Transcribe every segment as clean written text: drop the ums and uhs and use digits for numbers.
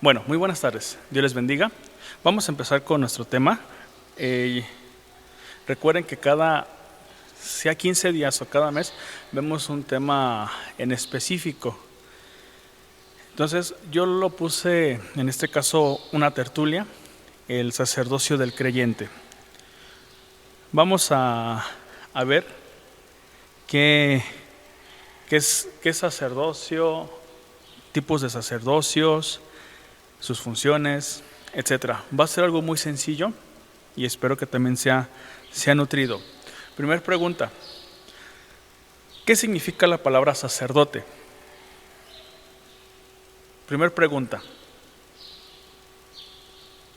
Bueno, muy buenas tardes. Dios les bendiga. Vamos a empezar con nuestro tema. Recuerden que sea 15 días o cada mes, vemos un tema en específico. Entonces, yo lo puse, en este caso, una tertulia, el sacerdocio del creyente. Vamos a ver qué es sacerdocio, tipos de sacerdocios, sus funciones, etcétera. Va a ser algo muy sencillo y espero que también sea nutrido. Primera pregunta: ¿qué significa la palabra sacerdote? Primera pregunta: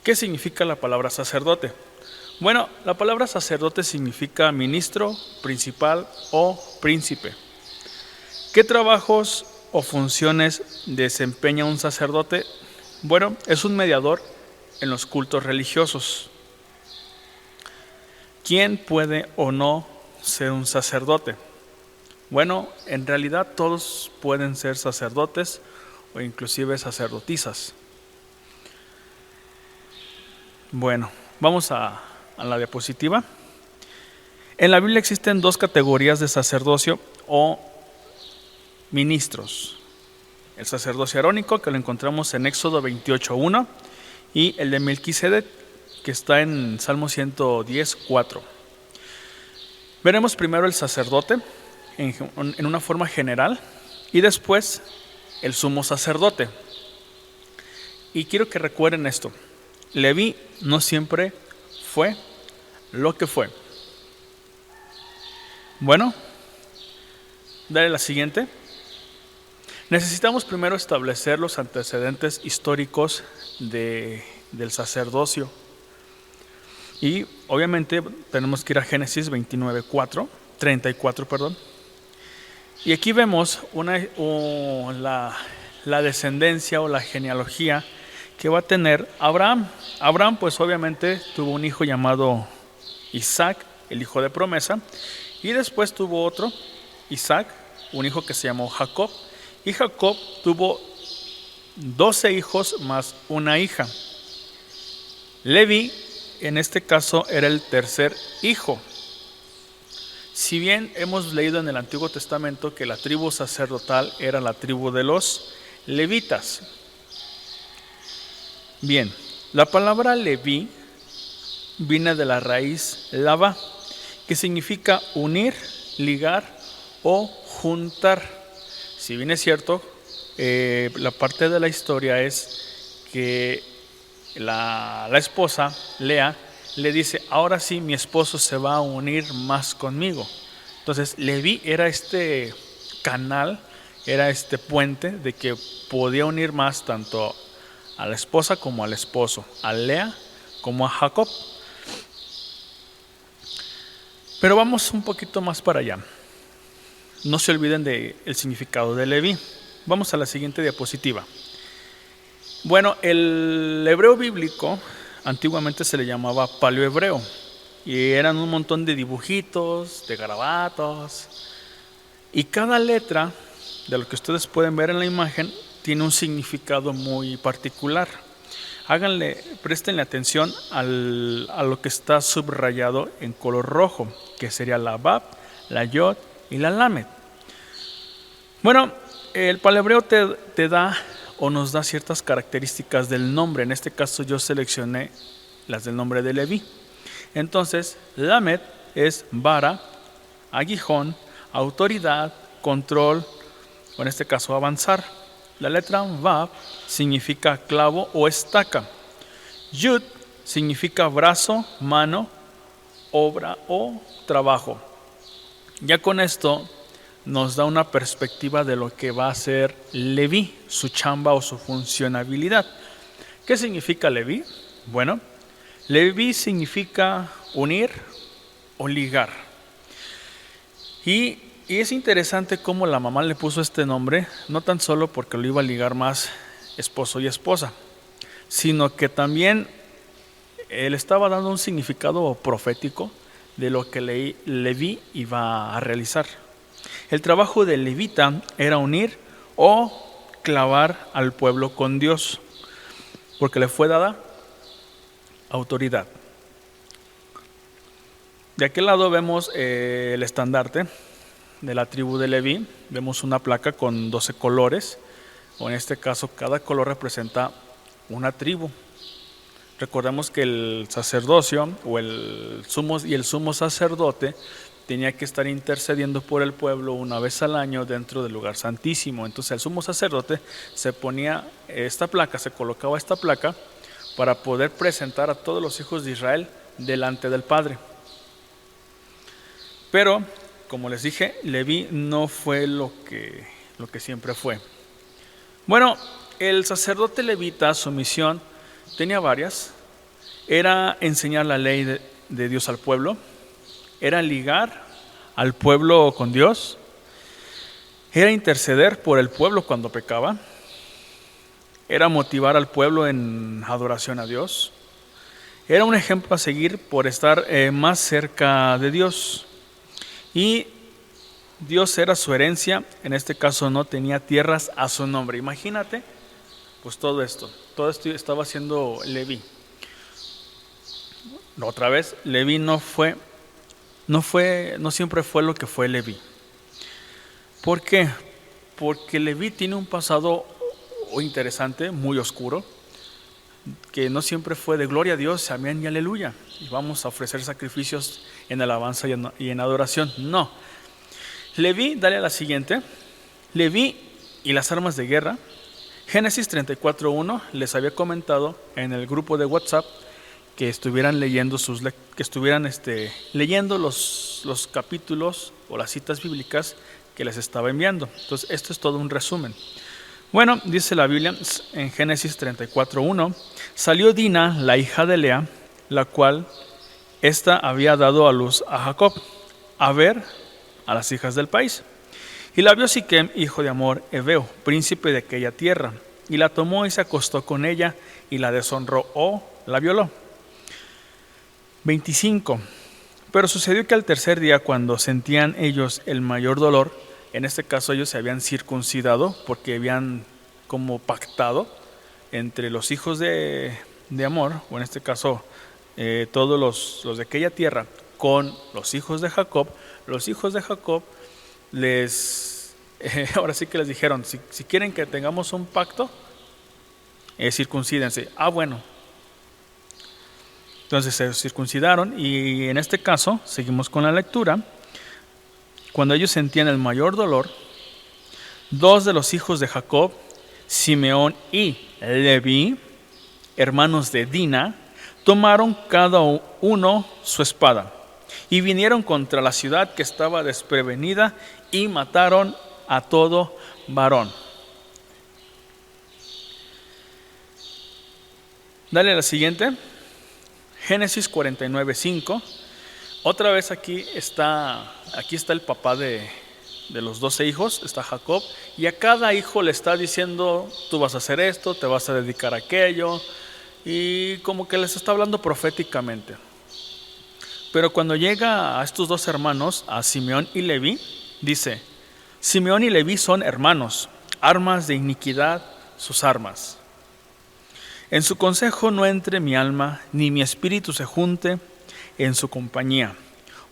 ¿qué significa la palabra sacerdote? Bueno, la palabra sacerdote significa ministro, principal o príncipe. ¿Qué trabajos o funciones desempeña un sacerdote? Bueno, es un mediador en los cultos religiosos. ¿Quién puede o no ser un sacerdote? Bueno, en realidad todos pueden ser sacerdotes o inclusive sacerdotisas. Bueno, vamos a la diapositiva. En la Biblia existen dos categorías de sacerdocio o ministros. El sacerdocio arónico, que lo encontramos en Éxodo 28:1, y el de Melquisedec, que está en Salmo 110:4. Veremos primero el sacerdote en una forma general y después el sumo sacerdote. Y quiero que recuerden esto: Leví no siempre fue lo que fue. Bueno, dale la siguiente. Necesitamos primero establecer los antecedentes históricos del sacerdocio. Y obviamente tenemos que ir a Génesis 34. Y aquí vemos la descendencia o la genealogía que va a tener Abraham. Abraham pues obviamente tuvo un hijo llamado Isaac, el hijo de promesa. Y después tuvo otro, Isaac, un hijo que se llamó Jacob. Y Jacob tuvo 12 hijos más una hija. Leví, en este caso, era el tercer hijo. Si bien hemos leído en el Antiguo Testamento que la tribu sacerdotal era la tribu de los levitas. Bien, la palabra Leví viene de la raíz lava, que significa unir, ligar o juntar. Si bien es cierto, la parte de la historia es que la esposa, Lea, le dice: ahora sí, mi esposo se va a unir más conmigo. Entonces, Leví era este canal, era este puente de que podía unir más tanto a la esposa como al esposo, a Lea como a Jacob. Pero vamos un poquito más para allá. No se olviden del significado de Leví. Vamos a la siguiente diapositiva. Bueno, el hebreo bíblico antiguamente se le llamaba paleohebreo y eran un montón de dibujitos, de garabatos, y cada letra de lo que ustedes pueden ver en la imagen tiene un significado muy particular. Préstenle atención a lo que está subrayado en color rojo, que sería la Bab, la Yod y la Lamed. Bueno, el paleohebreo te da o nos da ciertas características del nombre. En este caso yo seleccioné las del nombre de Leví. Entonces, Lamed es vara, aguijón, autoridad, control, o en este caso avanzar. La letra Vav significa clavo o estaca. Yud significa brazo, mano, obra o trabajo. Ya con esto nos da una perspectiva de lo que va a ser Leví, su chamba o su funcionabilidad. ¿Qué significa Leví? Bueno, Leví significa unir o ligar. Y es interesante cómo la mamá le puso este nombre, no tan solo porque lo iba a ligar más esposo y esposa, sino que también él estaba dando un significado profético de lo que Leví iba a realizar. El trabajo del levita era unir o clavar al pueblo con Dios. porque le fue dada autoridad. De aquel lado vemos el estandarte de la tribu de Leví. Vemos una placa con 12 colores, o en este caso cada color representa una tribu. Recordemos que el sacerdocio o el sumo sacerdote tenía que estar intercediendo por el pueblo una vez al año dentro del lugar santísimo. Entonces el sumo sacerdote se ponía esta placa, se colocaba esta placa para poder presentar a todos los hijos de Israel delante del Padre. Pero, como les dije, Leví no fue lo que siempre fue. Bueno, el sacerdote levita, su misión tenía varias. Era enseñar la ley de Dios al pueblo, era ligar al pueblo con Dios, era interceder por el pueblo cuando pecaba, era motivar al pueblo en adoración a Dios, era un ejemplo a seguir por estar más cerca de Dios. Y Dios era su herencia, en este caso no tenía tierras a su nombre. Imagínate, pues todo esto estaba haciendo Leví. Otra vez, Leví no siempre fue lo que fue Leví. ¿Por qué? Porque Leví tiene un pasado interesante, muy oscuro, que no siempre fue de gloria a Dios, amén y aleluya, y vamos a ofrecer sacrificios en alabanza y en adoración. No. Leví, dale a la siguiente. Leví y las armas de guerra. Génesis 34:1, les había comentado en el grupo de WhatsApp que estuvieran leyendo leyendo los capítulos o las citas bíblicas que les estaba enviando. Entonces, esto es todo un resumen. Bueno, dice la Biblia en Génesis 34:1, salió Dina, la hija de Lea, la cual ésta había dado a luz a Jacob, a ver a las hijas del país. Y la vio Siquem, hijo de Hamor, heveo, príncipe de aquella tierra, y la tomó y se acostó con ella, y la deshonró o la violó. 25. Pero sucedió que al tercer día, cuando sentían ellos el mayor dolor, en este caso ellos se habían circuncidado porque habían como pactado entre los hijos de Hamor, o en este caso todos los de aquella tierra, con los hijos de Jacob. Los hijos de Jacob ahora sí que les dijeron, si quieren que tengamos un pacto, circuncídense. Bueno. Entonces se circuncidaron, y en este caso, seguimos con la lectura, cuando ellos sentían el mayor dolor, dos de los hijos de Jacob, Simeón y Leví, hermanos de Dina, tomaron cada uno su espada y vinieron contra la ciudad que estaba desprevenida y mataron a todo varón. Dale a la siguiente. Génesis 49:5. Otra vez aquí está el papá de los 12 hijos, está Jacob, y a cada hijo le está diciendo, tú vas a hacer esto, te vas a dedicar a aquello, y como que les está hablando proféticamente. Pero cuando llega a estos dos hermanos, a Simeón y Leví, dice, Simeón y Leví son hermanos, armas de iniquidad sus armas. En su consejo no entre mi alma, ni mi espíritu se junte en su compañía,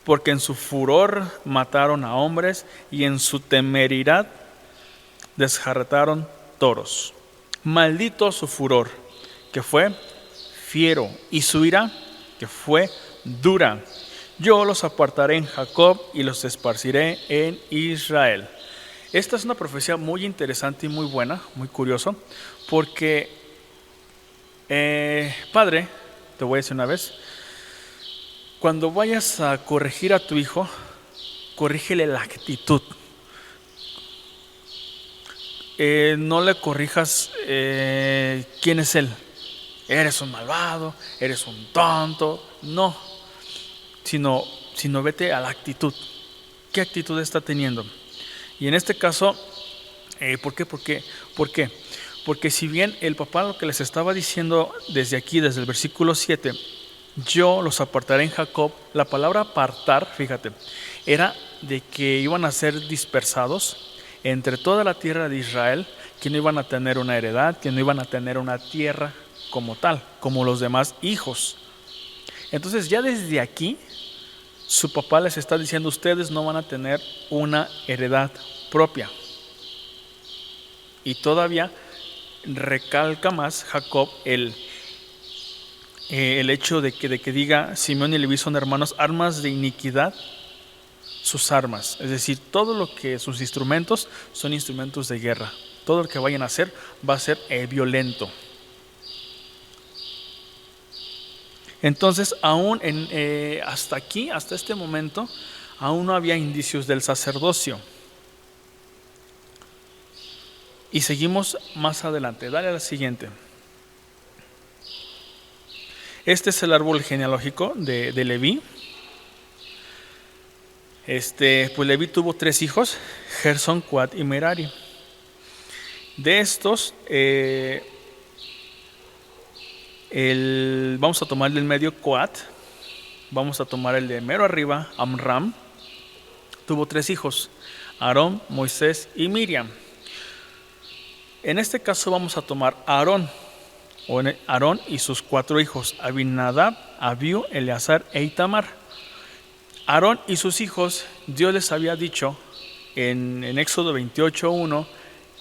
porque en su furor mataron a hombres y en su temeridad desjarretaron toros. Maldito su furor, que fue fiero, y su ira, que fue dura. Yo los apartaré en Jacob y los esparciré en Israel. Esta es una profecía muy interesante y muy buena, muy curioso, porque padre, te voy a decir una vez, cuando vayas a corregir a tu hijo, corrígele la actitud. No le corrijas quién es él. Eres un malvado, eres un tonto. No, sino vete a la actitud. ¿Qué actitud está teniendo? Y en este caso, ¿por qué? ¿Por qué? Porque si bien el papá lo que les estaba diciendo desde aquí, desde el versículo 7, yo los apartaré en Jacob, la palabra apartar, fíjate, era de que iban a ser dispersados entre toda la tierra de Israel, que no iban a tener una heredad, que no iban a tener una tierra como tal, como los demás hijos. Entonces ya desde aquí su papá les está diciendo: ustedes no van a tener una heredad propia. Y todavía recalca más Jacob el hecho de que diga: Simeón y Leví son hermanos, armas de iniquidad sus armas. Es decir, todo lo que sus instrumentos son instrumentos de guerra. Todo lo que vayan a hacer va a ser violento. Entonces, aún hasta aquí, hasta este momento, aún no había indicios del sacerdocio. Y seguimos más adelante. Dale a la siguiente. Este es el árbol genealógico de Leví. Pues Leví tuvo 3 hijos: Gersón, Coat y Merari. De estos, vamos a tomar el del medio, Coat. Vamos a tomar el de mero arriba, Amram. Tuvo 3 hijos: Aarón, Moisés y Miriam. En este caso vamos a tomar a Aarón y sus 4 hijos: Abinadab, Abiú, Eleazar e Itamar. Aarón y sus hijos, Dios les había dicho en Éxodo 28:1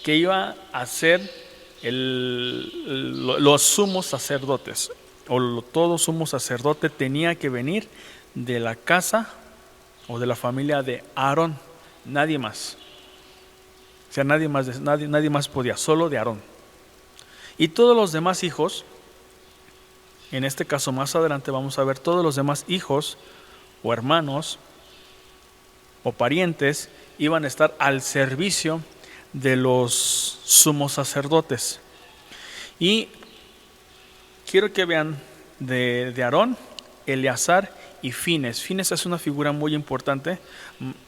que iba a ser los sumos sacerdotes, o todo sumo sacerdote tenía que venir de la casa o de la familia de Aarón, nadie más. O sea, nadie más podía, solo de Aarón. Y todos los demás hijos, en este caso más adelante vamos a ver, todos los demás hijos o hermanos o parientes iban a estar al servicio de los sumos sacerdotes. Y quiero que vean de Aarón, Eleazar y Fines. Fines es una figura muy importante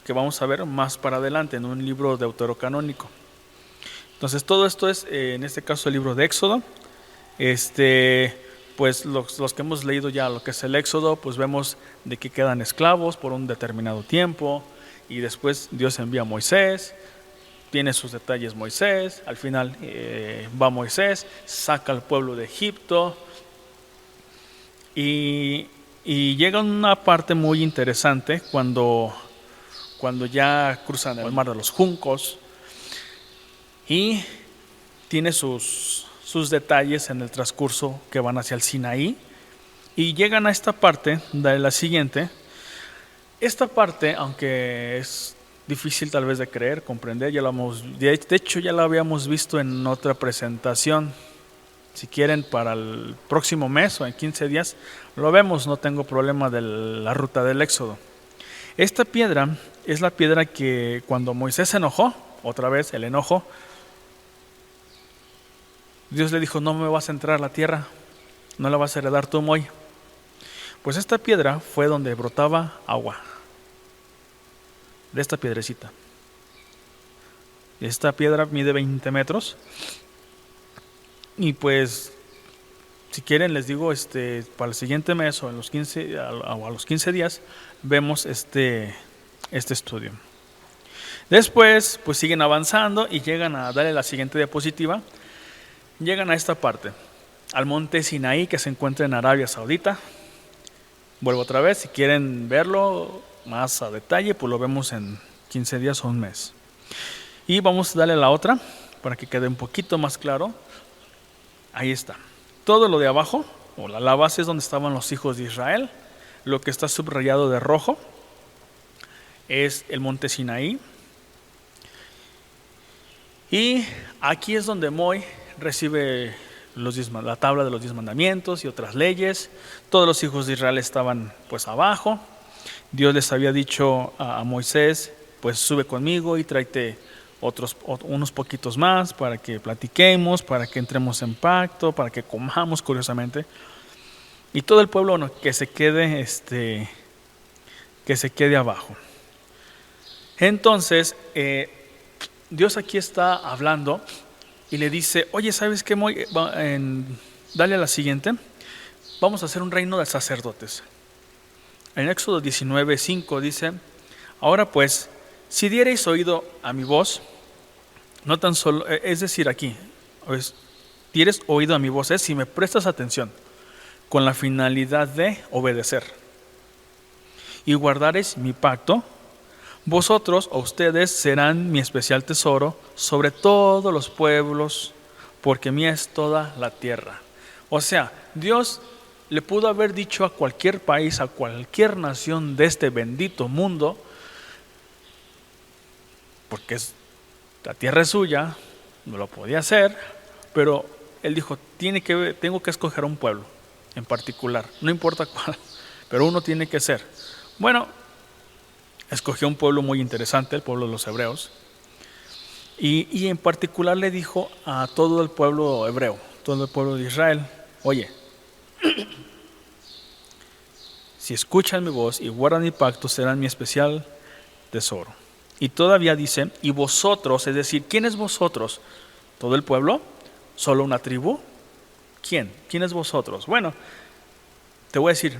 que vamos a ver más para adelante en un libro deuterocanónico. Entonces todo esto es, en este caso, el libro de Éxodo. Pues los que hemos leído ya lo que es el Éxodo, pues vemos de que quedan esclavos por un determinado tiempo, y después Dios envía a Moisés. Tiene sus detalles Moisés, al final va Moisés, saca al pueblo de Egipto, y llega una parte muy interesante cuando ya cruzan el mar de los juncos, y tiene sus detalles en el transcurso que van hacia el Sinaí, y llegan a esta parte, de la siguiente. Esta parte, aunque es difícil tal vez de creer, comprender, de hecho ya la habíamos visto en otra presentación. Si quieren, para el próximo mes o en 15 días lo vemos, no tengo problema de la ruta del Éxodo. Esta piedra es la piedra que cuando Moisés se enojó, otra vez el enojo, Dios le dijo: no me vas a entrar a la tierra, no la vas a heredar tú, Moy. Pues esta piedra fue donde brotaba agua, de esta piedrecita. Esta piedra mide 20 metros. Y pues, si quieren, les digo, para el siguiente mes o a los 15 días, vemos este estudio. Después, pues siguen avanzando y llegan a darle la siguiente diapositiva. Llegan a esta parte, al monte Sinaí, que se encuentra en Arabia Saudita. Vuelvo otra vez, si quieren verlo más a detalle, pues lo vemos en 15 días o un mes. Y vamos a darle la otra para que quede un poquito más claro. Ahí está. Todo lo de abajo, o la base, es donde estaban los hijos de Israel. Lo que está subrayado de rojo es el monte Sinaí. Y aquí es donde Moy recibe la tabla de los 10 mandamientos y otras leyes. Todos los hijos de Israel estaban pues abajo. Dios les había dicho a Moisés: pues sube conmigo y tráete unos poquitos más para que platiquemos, para que entremos en pacto, para que comamos, curiosamente. Y todo el pueblo que se quede abajo. Entonces Dios aquí está hablando y le dice: oye, ¿sabes qué? Dale a la siguiente. Vamos a hacer un reino de sacerdotes. En Éxodo 19:5 dice: ahora pues, si diereis oído a mi voz, no tan solo, es decir, aquí, pues, dieres oído a mi voz, si me prestas atención, con la finalidad de obedecer, y guardaréis mi pacto, vosotros o ustedes serán mi especial tesoro sobre todos los pueblos, porque mía es toda la tierra. O sea, Dios le pudo haber dicho a cualquier país, a cualquier nación de este bendito mundo, porque la tierra es suya, no lo podía hacer, pero Él dijo, tengo que escoger un pueblo en particular, no importa cuál, pero uno tiene que ser. Bueno, escogió un pueblo muy interesante, el pueblo de los hebreos, y en particular le dijo a todo el pueblo hebreo, todo el pueblo de Israel, oye, si escuchan mi voz y guardan mi pacto, serán mi especial tesoro. Y todavía dice, y vosotros, es decir, ¿quién es vosotros? ¿Todo el pueblo? ¿Solo una tribu? ¿Quién? ¿Quién es vosotros? Bueno, te voy a decir,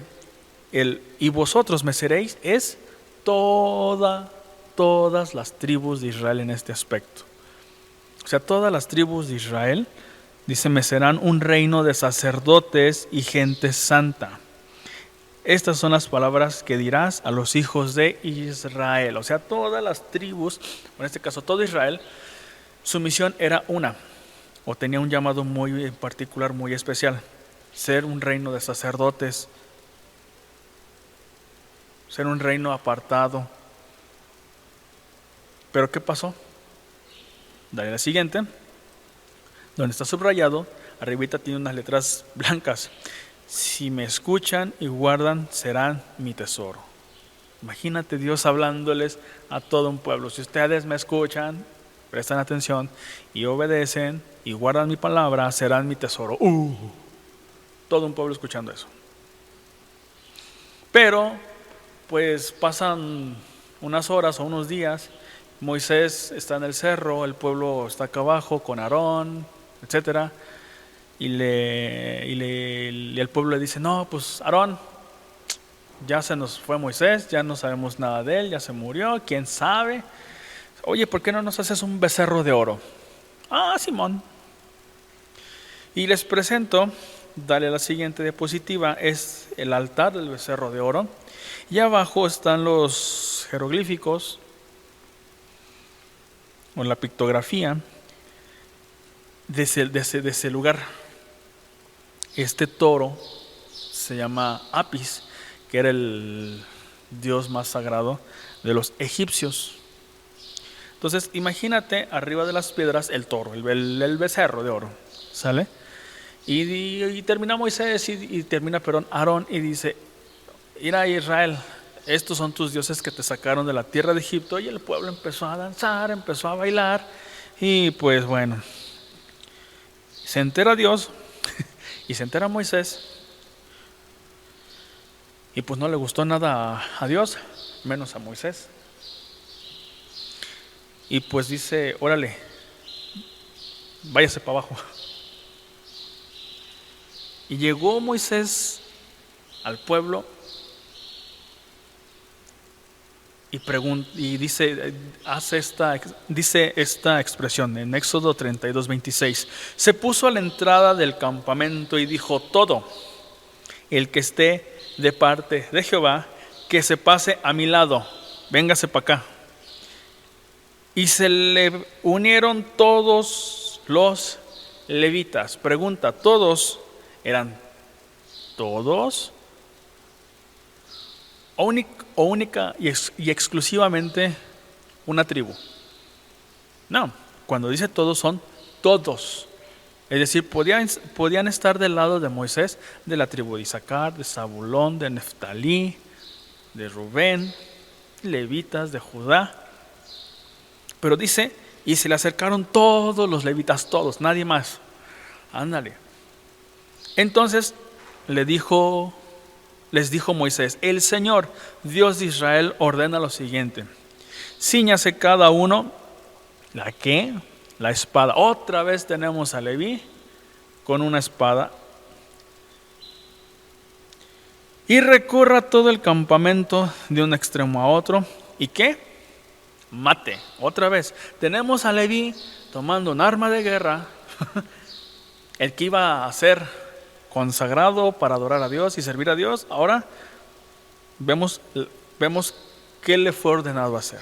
y vosotros me seréis es todas las tribus de Israel en este aspecto. O sea, todas las tribus de Israel, dice, me serán un reino de sacerdotes y gente santa. Estas son las palabras que dirás a los hijos de Israel. O sea, todas las tribus, en este caso todo Israel, su misión era una, o tenía un llamado muy en particular, muy especial, ser un reino de sacerdotes, ser un reino apartado. Pero ¿qué pasó? Dale la siguiente, donde está subrayado, arribita tiene unas letras blancas. Si me escuchan y guardan, serán mi tesoro. Imagínate Dios hablándoles a todo un pueblo. Si ustedes me escuchan, prestan atención y obedecen y guardan mi palabra, serán mi tesoro. Todo un pueblo escuchando eso. Pero, pues pasan unas horas o unos días, Moisés está en el cerro, el pueblo está acá abajo con Aarón, etcétera. Y el pueblo le dice, no, pues Aarón, ya se nos fue Moisés, ya no sabemos nada de él, ya se murió, quién sabe. Oye, ¿por qué no nos haces un becerro de oro? Ah, Simón. Y les presento, dale la siguiente diapositiva, es el altar del becerro de oro. Y abajo están los jeroglíficos, o la pictografía de ese lugar. Este toro se llama Apis, que era el dios más sagrado de los egipcios. Entonces, imagínate arriba de las piedras el toro, el becerro de oro, ¿sale? Y termina Moisés y termina, Aarón y dice, mira Israel, estos son tus dioses que te sacaron de la tierra de Egipto. Y el pueblo empezó a danzar, empezó a bailar y pues bueno, se entera Dios y se entera Moisés y pues no le gustó nada a Dios, menos a Moisés. Y pues dice, órale, váyase para abajo. Y llegó Moisés al pueblo y dice esta expresión en Éxodo 32:26. Se puso a la entrada del campamento y dijo, todo el que esté de parte de Jehová, que se pase a mi lado, véngase para acá. Y se le unieron todos los levitas. Pregunta, ¿todos eran todos? ¿O única y exclusivamente una tribu? No, cuando dice todos son todos. Es decir, podían estar del lado de Moisés, de la tribu de Isaacar, de Zabulón, de Neftalí, de Rubén, levitas, de Judá. Pero dice, y se le acercaron todos los levitas, todos, nadie más. Ándale. Entonces les dijo Moisés, el Señor, Dios de Israel, ordena lo siguiente: cíñase cada uno, ¿la qué? La espada. Otra vez tenemos a Leví con una espada. Y recorra todo el campamento de un extremo a otro. ¿Y qué? Mate. Otra vez. Tenemos a Leví tomando un arma de guerra El que iba a ser consagrado para adorar a Dios y servir a Dios, ahora vemos qué le fue ordenado hacer.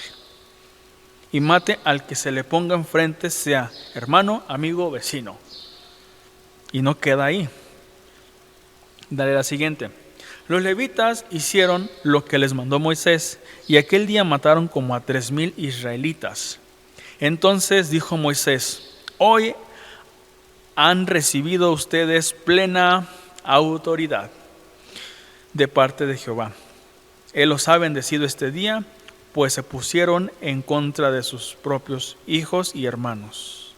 Y mate al que se le ponga enfrente, sea hermano, amigo, vecino. Y no queda ahí. Dale la siguiente. Los levitas hicieron lo que les mandó Moisés, y aquel día mataron como a 3,000 israelitas. Entonces dijo Moisés: hoy han recibido ustedes plena autoridad de parte de Jehová. Él los ha bendecido este día, pues se pusieron en contra de sus propios hijos y hermanos.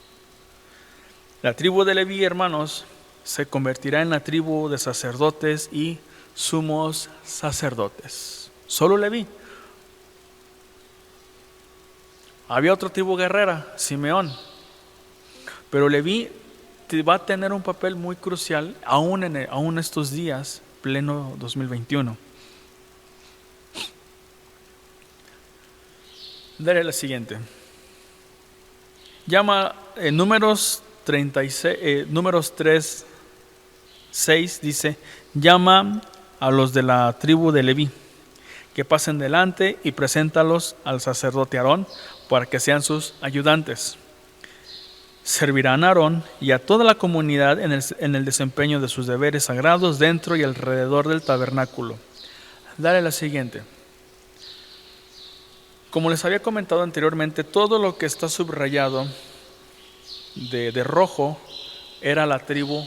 La tribu de Leví, hermanos, se convertirá en la tribu de sacerdotes y sumos sacerdotes. Solo Leví. Había otra tribu guerrera, Simeón, pero Leví va a tener un papel muy crucial aún estos días, pleno 2021. Daré la siguiente. Llama números 36, números 3:6 dice: llama a los de la tribu de Leví, que pasen delante y preséntalos al sacerdote Aarón para que sean sus ayudantes. Servirán a Aarón y a toda la comunidad en el desempeño de sus deberes sagrados dentro y alrededor del tabernáculo. Dale la siguiente. Como les había comentado anteriormente, todo lo que está subrayado de rojo era la tribu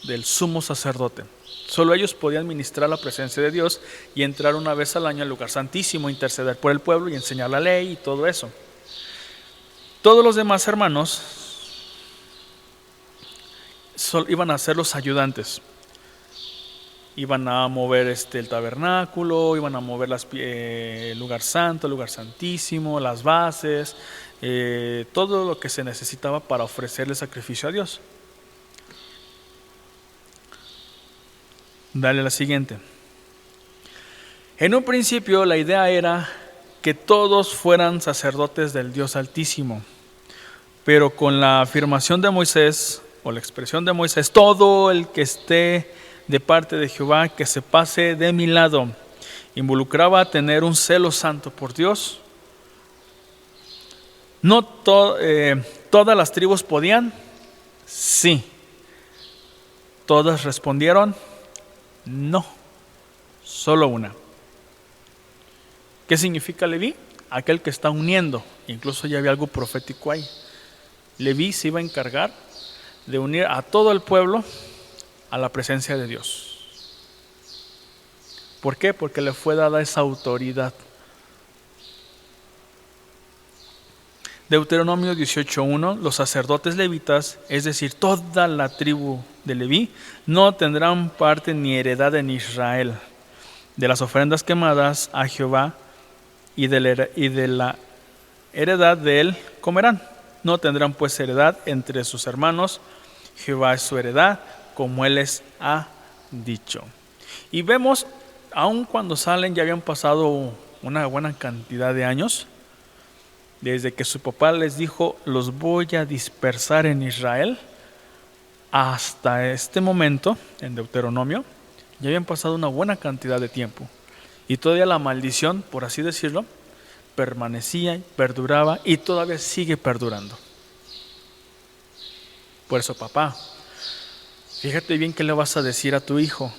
del sumo sacerdote. Solo ellos podían ministrar la presencia de Dios y entrar una vez al año al lugar santísimo, interceder por el pueblo y enseñar la ley y todo eso. Todos los demás hermanos iban a ser los ayudantes. Iban a mover el tabernáculo, iban a mover el lugar santo, el lugar santísimo, las bases, todo lo que se necesitaba para ofrecerle sacrificio a Dios. Dale la siguiente. En un principio la idea era que todos fueran sacerdotes del Dios Altísimo, pero con la afirmación de Moisés, o la expresión de Moisés, todo el que esté de parte de Jehová, que se pase de mi lado, involucraba a tener un celo santo por Dios. No todas las tribus podían, sí. Todas respondieron, no, solo una. ¿Qué significa Leví? Aquel que está uniendo. Incluso ya había algo profético ahí. Leví se iba a encargar de unir a todo el pueblo a la presencia de Dios. ¿Por qué? Porque le fue dada esa autoridad. Deuteronomio 18:1, los sacerdotes levitas, es decir, toda la tribu de Leví, no tendrán parte ni heredad en Israel. De las ofrendas quemadas a Jehová y de la heredad de él comerán. No tendrán pues heredad entre sus hermanos. Jehová es su heredad, como él les ha dicho. Y vemos, aun cuando salen, ya habían pasado una buena cantidad de años, desde que su papá les dijo, los voy a dispersar en Israel, hasta este momento, en Deuteronomio, ya habían pasado una buena cantidad de tiempo. Y todavía la maldición, por así decirlo, permanecía, perduraba y todavía sigue perdurando. Por eso, papá, fíjate bien qué le vas a decir a tu hijo.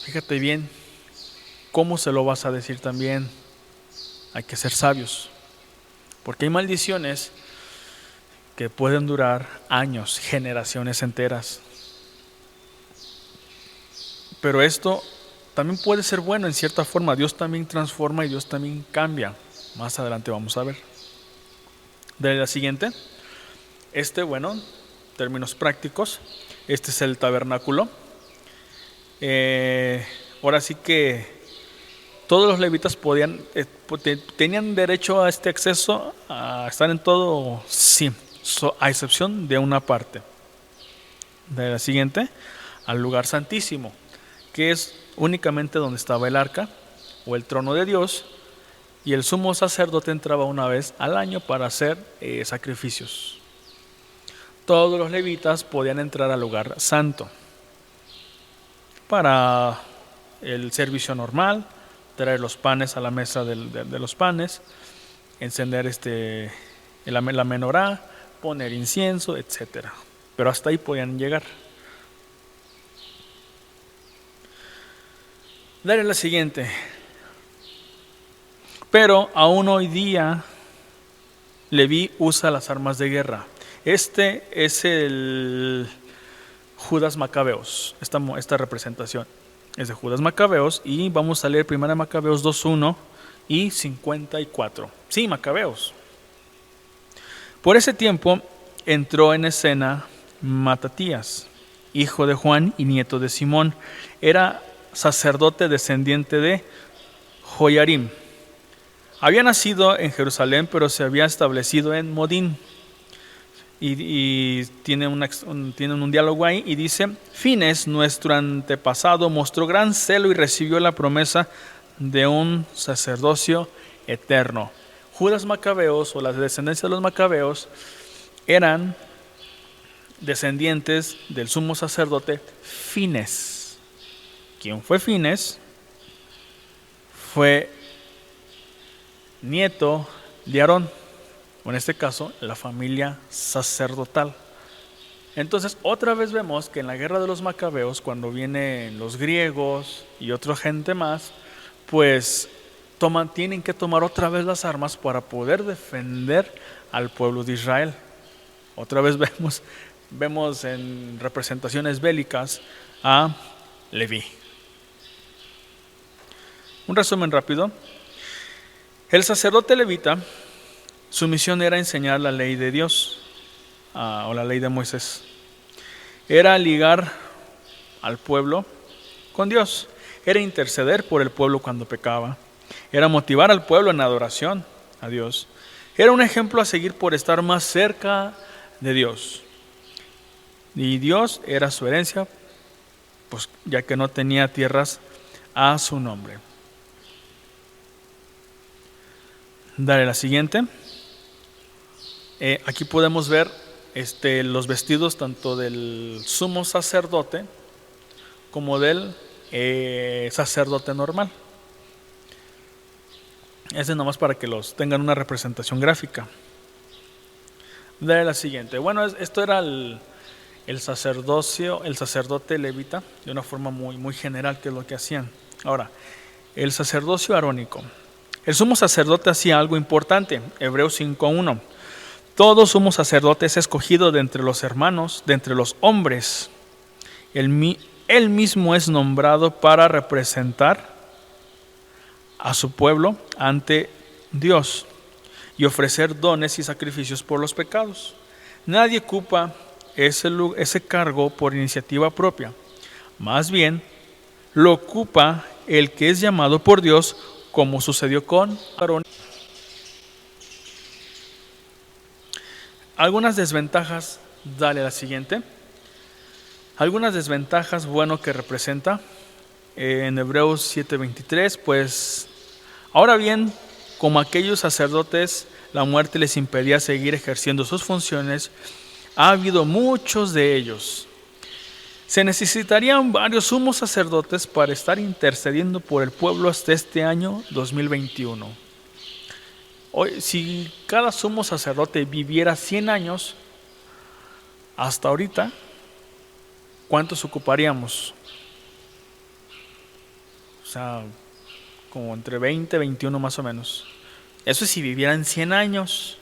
Fíjate bien cómo se lo vas a decir también. Hay que ser sabios. Porque hay maldiciones que pueden durar años, generaciones enteras. Pero esto también puede ser bueno en cierta forma. Dios también transforma y Dios también cambia. Más adelante vamos a ver. De la siguiente. Términos prácticos. Este es el tabernáculo. Ahora sí que todos los levitas tenían derecho a este acceso, a estar en todo, sí, a excepción de una parte. De la siguiente, al lugar santísimo, que es únicamente donde estaba el arca o el trono de Dios, y el sumo sacerdote entraba una vez al año para hacer sacrificios. todos los levitas podían entrar al lugar santo para el servicio normal, traer los panes a la mesa de los panes, encender la menorá, poner incienso, etc. Pero hasta ahí podían llegar. Dale la siguiente. Pero aún hoy día Leví usa las armas de guerra. Este es el Judas Macabeos. Esta representación es de Judas Macabeos y vamos a leer 1 Macabeos 2:1 y 54. Sí, Macabeos. Por ese tiempo entró en escena Matatías, hijo de Juan y nieto de Simón. Era sacerdote descendiente de Joyarim. Había nacido en Jerusalén, pero se había establecido en Modín. Y tienen un diálogo ahí y dice: Fines, nuestro antepasado, mostró gran celo y recibió la promesa de un sacerdocio eterno. Judas Macabeos, o la descendencia de los Macabeos, eran descendientes del sumo sacerdote Fines. ¿Quién fue Fines? Fue nieto de Aarón, o en este caso, la familia sacerdotal. Entonces, otra vez vemos que en la guerra de los Macabeos, cuando vienen los griegos y otra gente más, pues tienen que tomar otra vez las armas para poder defender al pueblo de Israel. Otra vez vemos en representaciones bélicas a Leví. Un resumen rápido. El sacerdote levita, su misión era enseñar la ley de Dios, o la ley de Moisés. Era ligar al pueblo con Dios. Era interceder por el pueblo cuando pecaba. Era motivar al pueblo en adoración a Dios. Era un ejemplo a seguir por estar más cerca de Dios. Y Dios era su herencia, pues ya que no tenía tierras a su nombre. Dale la siguiente. Aquí podemos ver los vestidos tanto del sumo sacerdote como del sacerdote normal. Ese nomás para que los tengan una representación gráfica. Dale la siguiente. Bueno, esto era el sacerdote levita, de una forma muy general, que es lo que hacían. Ahora, el sacerdocio arónico. El sumo sacerdote hacía algo importante. Hebreos 5:1. Todo sumo sacerdote es escogido de entre los hermanos, de entre los hombres. Él mismo es nombrado para representar a su pueblo ante Dios y ofrecer dones y sacrificios por los pecados. Nadie ocupa ese cargo por iniciativa propia. Más bien, lo ocupa el que es llamado por Dios, como sucedió con Aarón. Algunas desventajas, dale la siguiente. Algunas desventajas, que representa en Hebreos 7:23, pues ahora bien, como aquellos sacerdotes la muerte les impedía seguir ejerciendo sus funciones, ha habido muchos de ellos. Se necesitarían varios sumos sacerdotes para estar intercediendo por el pueblo hasta este año 2021. Hoy, si cada sumo sacerdote viviera 100 años, hasta ahorita, ¿cuántos ocuparíamos? O sea, como entre 20 y 21 más o menos. Eso si vivieran 100 años.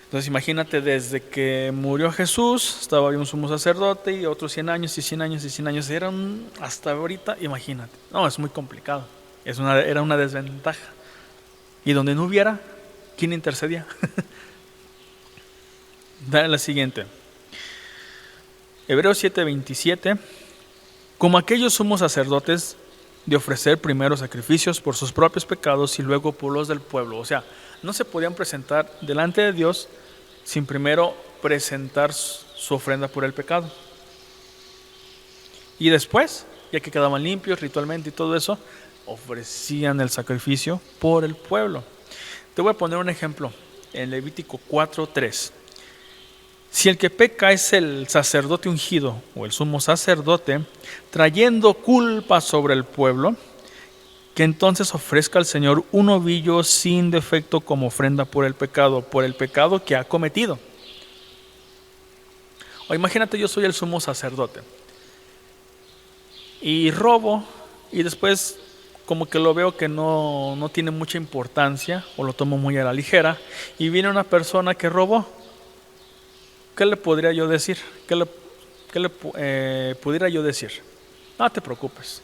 Entonces imagínate, desde que murió Jesús, estaba ahí un sumo sacerdote y otros 100 años y 100 años y 100 años. Eran hasta ahorita, imagínate. No, es muy complicado. Era una desventaja. Y donde no hubiera, ¿quién intercedía? Dale la siguiente. Hebreos 7:27. Como aquellos sumos sacerdotes de ofrecer primero sacrificios por sus propios pecados y luego por los del pueblo. O sea, no se podían presentar delante de Dios sin primero presentar su ofrenda por el pecado. Y después, ya que quedaban limpios ritualmente y todo eso, ofrecían el sacrificio por el pueblo. Te voy a poner un ejemplo en Levítico 4:3. Si el que peca es el sacerdote ungido o el sumo sacerdote, trayendo culpa sobre el pueblo, que entonces ofrezca al Señor un novillo sin defecto como ofrenda por el pecado que ha cometido. O imagínate, yo soy el sumo sacerdote y robo, y después como que lo veo que no tiene mucha importancia o lo tomo muy a la ligera, y viene una persona que robó. ¿Qué le podría yo decir? Pudiera yo decir? No te preocupes.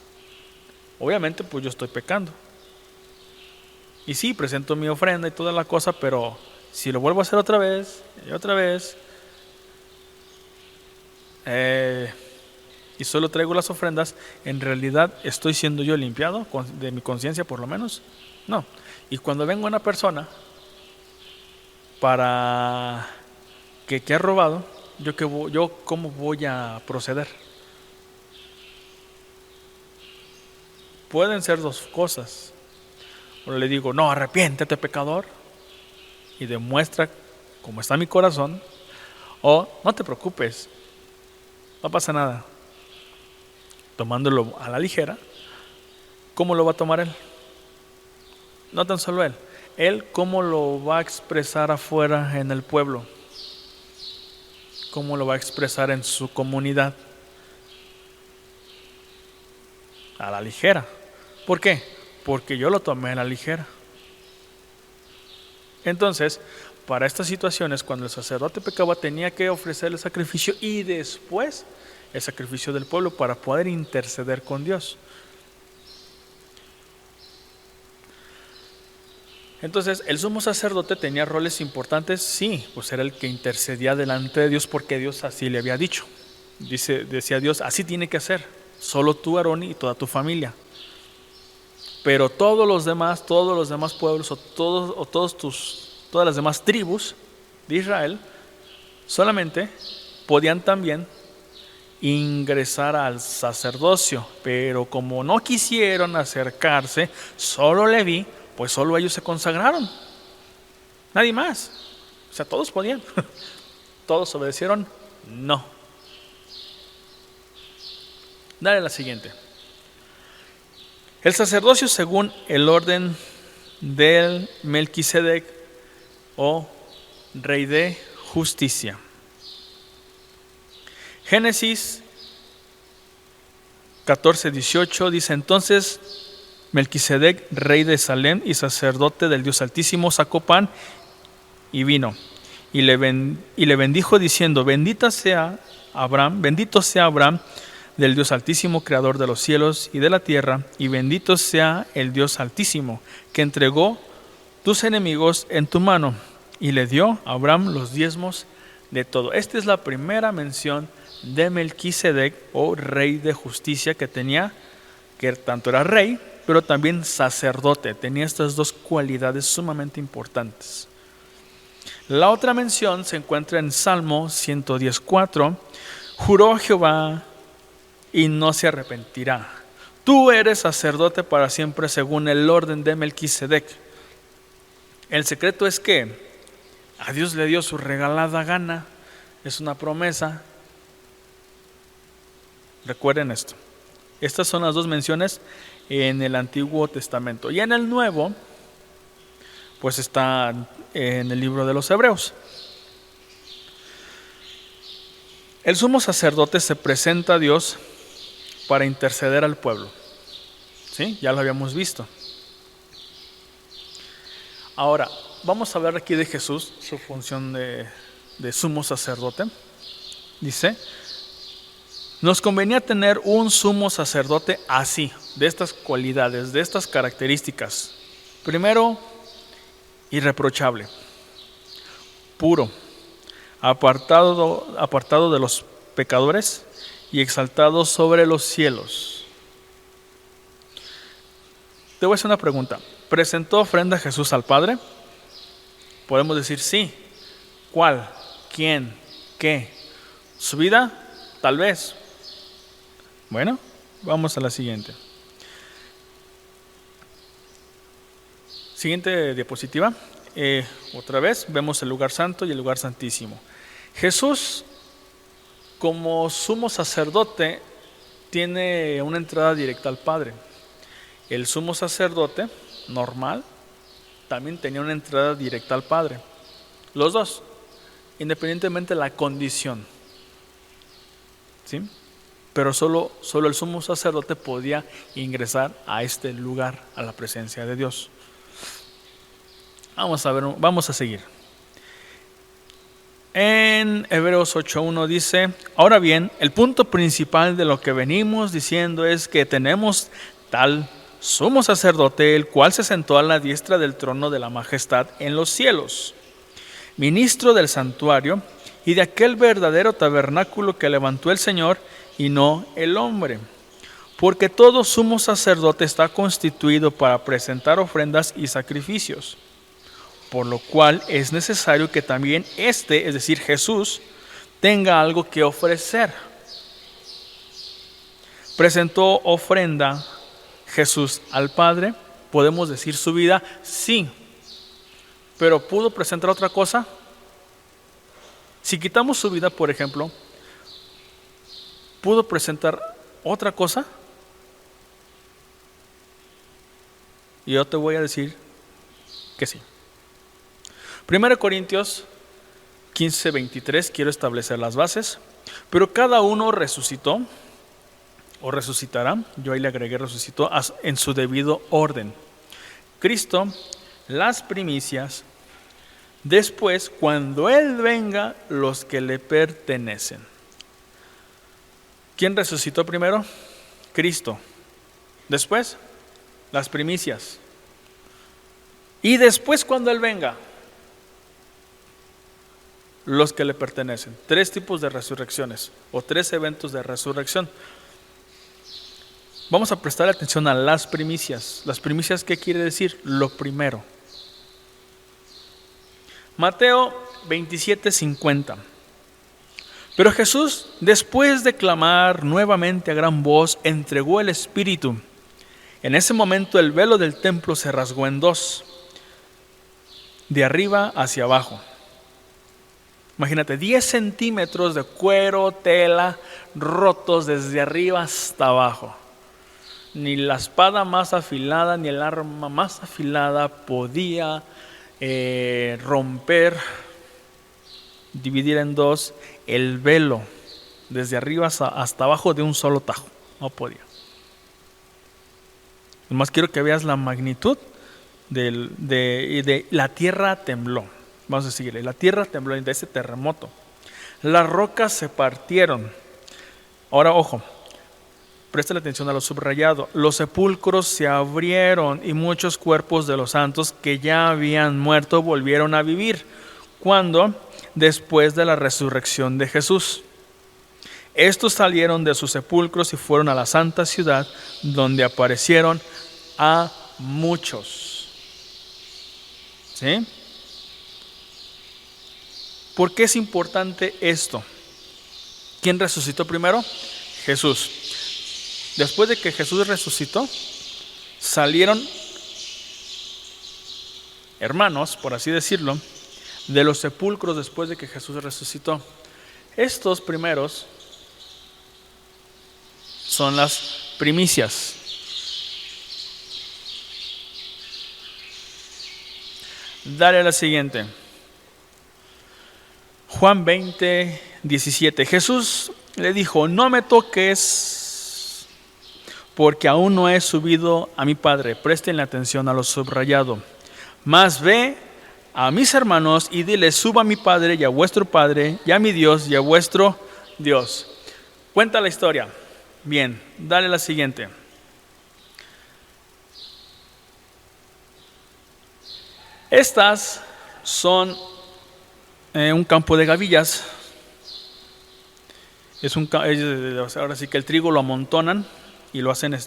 Obviamente pues yo estoy pecando. Y sí, presento mi ofrenda y toda la cosa, pero si lo vuelvo a hacer otra vez y otra vez, y solo traigo las ofrendas, ¿en realidad estoy siendo yo limpiado de mi conciencia por lo menos? No. Y cuando venga una persona para que ha robado, yo ¿cómo voy a proceder? Pueden ser dos cosas. O le digo, no, arrepiéntete, pecador, y demuestra cómo está mi corazón. O no te preocupes, no pasa nada. Tomándolo a la ligera, ¿cómo lo va a tomar él? No tan solo él cómo lo va a expresar afuera en el pueblo, cómo lo va a expresar en su comunidad. A la ligera. ¿Por qué? Porque yo lo tomé a la ligera. Entonces, para estas situaciones, cuando el sacerdote pecaba, tenía que ofrecer el sacrificio y después el sacrificio del pueblo para poder interceder con Dios. Entonces, el sumo sacerdote tenía roles importantes, sí, pues era el que intercedía delante de Dios porque Dios así le había dicho. Decía Dios, así tiene que ser, solo tú, Aarón, y toda tu familia. Pero todos los demás pueblos todas las demás tribus de Israel solamente podían también ingresar al sacerdocio, pero como no quisieron acercarse, solo Leví, pues solo ellos se consagraron, nadie más. O sea, todos podían. Todos obedecieron, no. Dale la siguiente. El sacerdocio según el orden del Melquisedec o rey de justicia. Génesis 14:18 dice: entonces Melquisedec, rey de Salem y sacerdote del Dios Altísimo, sacó pan y vino y le bendijo diciendo: bendito sea Abraham del Dios Altísimo, creador de los cielos y de la tierra, y bendito sea el Dios Altísimo, que entregó tus enemigos en tu mano. Y le dio a Abraham los diezmos de todo. Esta es la primera mención de Melquisedec, o rey de justicia, que tenía, que tanto era rey, pero también sacerdote. Tenía estas dos cualidades sumamente importantes. La otra mención se encuentra en Salmo 110:4. Juró Jehová y no se arrepentirá. Tú eres sacerdote para siempre según el orden de Melquisedec. El secreto es que a Dios le dio su regalada gana. Es una promesa. Recuerden esto. Estas son las dos menciones en el Antiguo Testamento. Y en el Nuevo, pues está en el libro de los Hebreos. El sumo sacerdote se presenta a Dios para interceder al pueblo. ¿Sí? Ya lo habíamos visto. Ahora, vamos a hablar aquí de Jesús, su función de sumo sacerdote. Dice: nos convenía tener un sumo sacerdote así, de estas cualidades, de estas características. Primero, irreprochable, puro, apartado de los pecadores y exaltado sobre los cielos. Te voy a hacer una pregunta. ¿Presentó ofrenda Jesús al Padre? Podemos decir sí. ¿Cuál? ¿Quién? ¿Qué? ¿Su vida? Tal vez. Bueno, vamos a la siguiente. Siguiente diapositiva. Otra vez vemos el lugar santo y el lugar santísimo. Jesús, como sumo sacerdote, tiene una entrada directa al Padre. El sumo sacerdote normal también tenía una entrada directa al Padre. Los dos, independientemente de la condición, ¿sí? Pero solo el sumo sacerdote podía ingresar a este lugar, a la presencia de Dios. Vamos a seguir. En Hebreos 8:1 dice: ahora bien, el punto principal de lo que venimos diciendo es que tenemos tal sumo sacerdote, el cual se sentó a la diestra del trono de la majestad en los cielos, ministro del santuario y de aquel verdadero tabernáculo que levantó el Señor y no el hombre. Porque todo sumo sacerdote está constituido para presentar ofrendas y sacrificios, por lo cual es necesario que también es decir, Jesús, tenga algo que ofrecer. ¿Presentó ofrenda Jesús al Padre? ¿Podemos decir su vida? Sí. ¿Pero pudo presentar otra cosa? Si quitamos su vida, por ejemplo, ¿pudo presentar otra cosa? Y yo te voy a decir que sí. 1 Corintios 15:23, quiero establecer las bases. Pero cada uno resucitó o resucitará, yo ahí le agregué resucitó, en su debido orden. Cristo, las primicias, después, cuando Él venga, los que le pertenecen. ¿Quién resucitó primero? Cristo. Después, las primicias. Y después, cuando Él venga, los que le pertenecen. 3 tipos de resurrecciones o 3 eventos de resurrección. Vamos a prestar atención a las primicias. ¿Las primicias qué quiere decir? Lo primero. Mateo 27:50. Pero Jesús, después de clamar nuevamente a gran voz, entregó el Espíritu. En ese momento el velo del templo se rasgó en 2, de arriba hacia abajo. Imagínate, 10 centímetros de cuero, tela, rotos desde arriba hasta abajo. Ni la espada más afilada, ni el arma más afilada podía romper, dividir en 2 el velo desde arriba hasta abajo de un solo tajo. No podía. Nomás quiero que veas la magnitud de la tierra tembló. Vamos a seguirle. La tierra tembló de ese terremoto. Las rocas se partieron. Ahora, ojo, presta atención a lo subrayado. Los sepulcros se abrieron y muchos cuerpos de los santos que ya habían muerto volvieron a vivir. ¿Cuándo? Después de la resurrección de Jesús. Estos salieron de sus sepulcros y fueron a la santa ciudad, donde aparecieron a muchos. ¿Sí? ¿Por qué es importante esto? ¿Quién resucitó primero? Jesús. Después de que Jesús resucitó, salieron hermanos, por así decirlo, de los sepulcros después de que Jesús resucitó. Estos primeros son las primicias. Dale a la siguiente. Juan 20:17. Jesús le dijo: no me toques, porque aún no he subido a mi Padre. Presten atención a lo subrayado. Mas ve a mis hermanos y dile: suba a mi Padre y a vuestro Padre, y a mi Dios y a vuestro Dios. Cuenta la historia. Bien, dale la siguiente. Estas son un campo de gavillas. Ahora sí que el trigo lo amontonan y lo hacen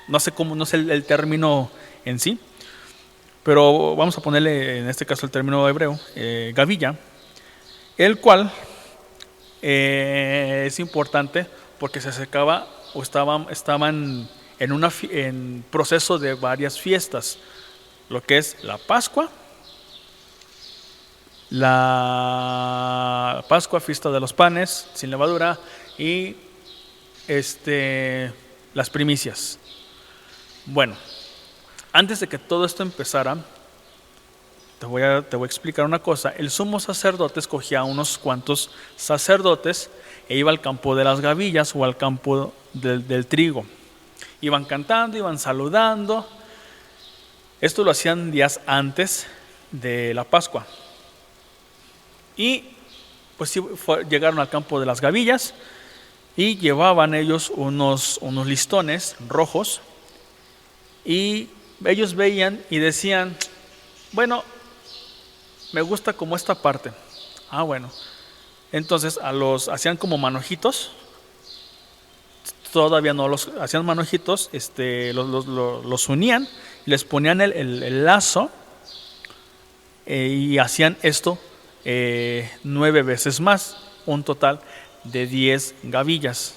no sé cómo, no sé el término en sí, pero vamos a ponerle en este caso el término hebreo, gavilla, el cual es importante porque se secaba o estaban en proceso de varias fiestas, lo que es la Pascua, fiesta de los panes sin levadura y las primicias. Bueno, antes de que todo esto empezara, te voy a explicar una cosa. El sumo sacerdote escogía a unos cuantos sacerdotes e iba al campo de las gavillas o al campo del trigo. Iban cantando, iban saludando. Esto lo hacían días antes de la Pascua. Y pues llegaron al campo de las gavillas y llevaban ellos unos listones rojos, y ellos veían y decían: bueno, me gusta como esta parte. Bueno. Entonces hacían como manojitos. Todavía no los hacían manojitos, los unían, les ponían el lazo, y hacían esto 9 veces más, un total de 10 gavillas.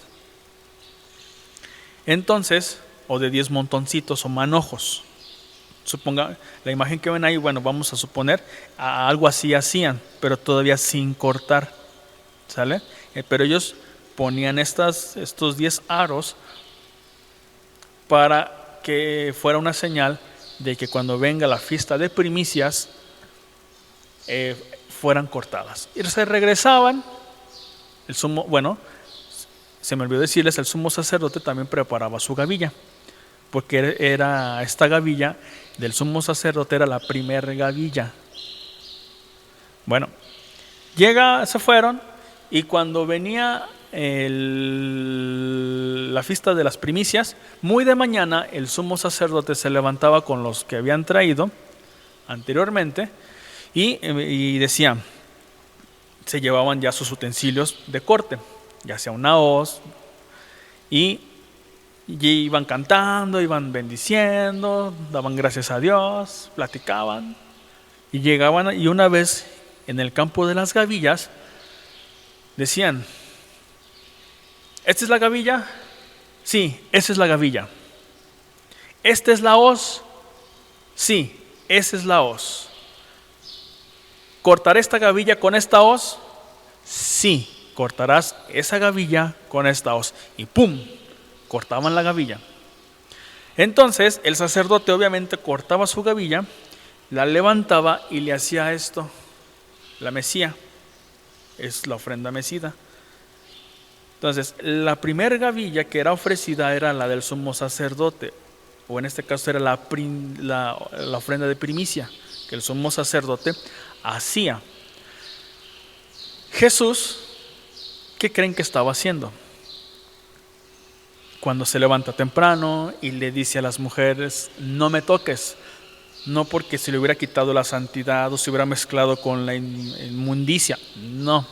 Entonces, o de 10 montoncitos o manojos. Suponga la imagen que ven ahí, bueno, vamos a suponer algo así hacían, pero todavía sin cortar, ¿sale? Pero ellos ponían estos 10 aros para que fuera una señal de que cuando venga la fiesta de primicias fueran cortadas. Y se regresaban. Se me olvidó decirles, el sumo sacerdote también preparaba su gavilla, porque esta gavilla del sumo sacerdote era la primera gavilla. Bueno, se fueron, y cuando venía la fiesta de las primicias, muy de mañana el sumo sacerdote se levantaba con los que habían traído anteriormente y decía, se llevaban ya sus utensilios de corte, ya sea una hoz, y iban cantando, iban bendiciendo, daban gracias a Dios, platicaban, y llegaban, y una vez en el campo de las gavillas decían: ¿esta es la gavilla? Sí, esa es la gavilla. ¿Esta es la hoz? Sí, esa es la hoz. ¿Cortaré esta gavilla con esta hoz? Sí, cortarás esa gavilla con esta hoz. Y ¡pum!, cortaban la gavilla. Entonces el sacerdote obviamente cortaba su gavilla, la levantaba y le hacía esto, la mecía, es la ofrenda mecida. Entonces la primera gavilla que era ofrecida era la del sumo sacerdote, o en este caso era la ofrenda de primicia que el sumo sacerdote hacía. Jesús, ¿qué creen que estaba haciendo? Cuando se levanta temprano y le dice a las mujeres: no me toques, no porque se le hubiera quitado la santidad o se hubiera mezclado con la inmundicia, no,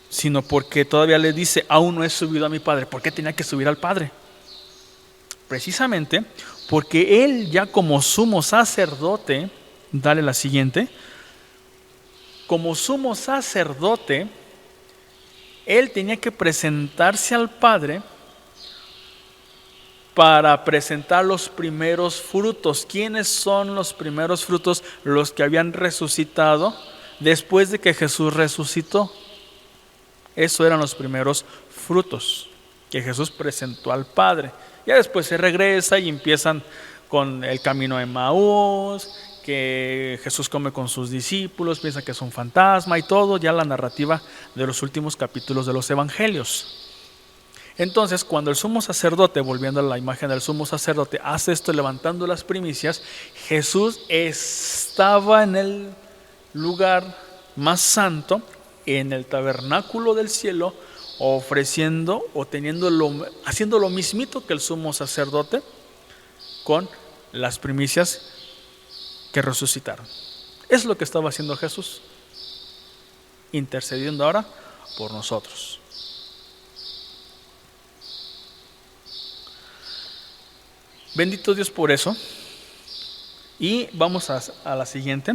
sino porque todavía le dice: aún no he subido a mi Padre. ¿Por qué tenía que subir al Padre? Precisamente porque él, ya como sumo sacerdote, dale la siguiente, como sumo sacerdote, él tenía que presentarse al Padre para presentar los primeros frutos. ¿Quiénes son los primeros frutos? Los que habían resucitado después de que Jesús resucitó. Esos eran los primeros frutos que Jesús presentó al Padre. Ya después se regresa y empiezan con el camino de Emaús, que Jesús come con sus discípulos, piensa que es un fantasma y todo, ya la narrativa de los últimos capítulos de los evangelios. Entonces, cuando el sumo sacerdote, volviendo a la imagen del sumo sacerdote, hace esto levantando las primicias, Jesús estaba en el lugar más santo, en el tabernáculo del cielo, ofreciendo o haciendo lo mismito que el sumo sacerdote con las primicias que resucitaron. Es lo que estaba haciendo Jesús, intercediendo ahora por nosotros. Bendito Dios por eso. Y vamos a la siguiente,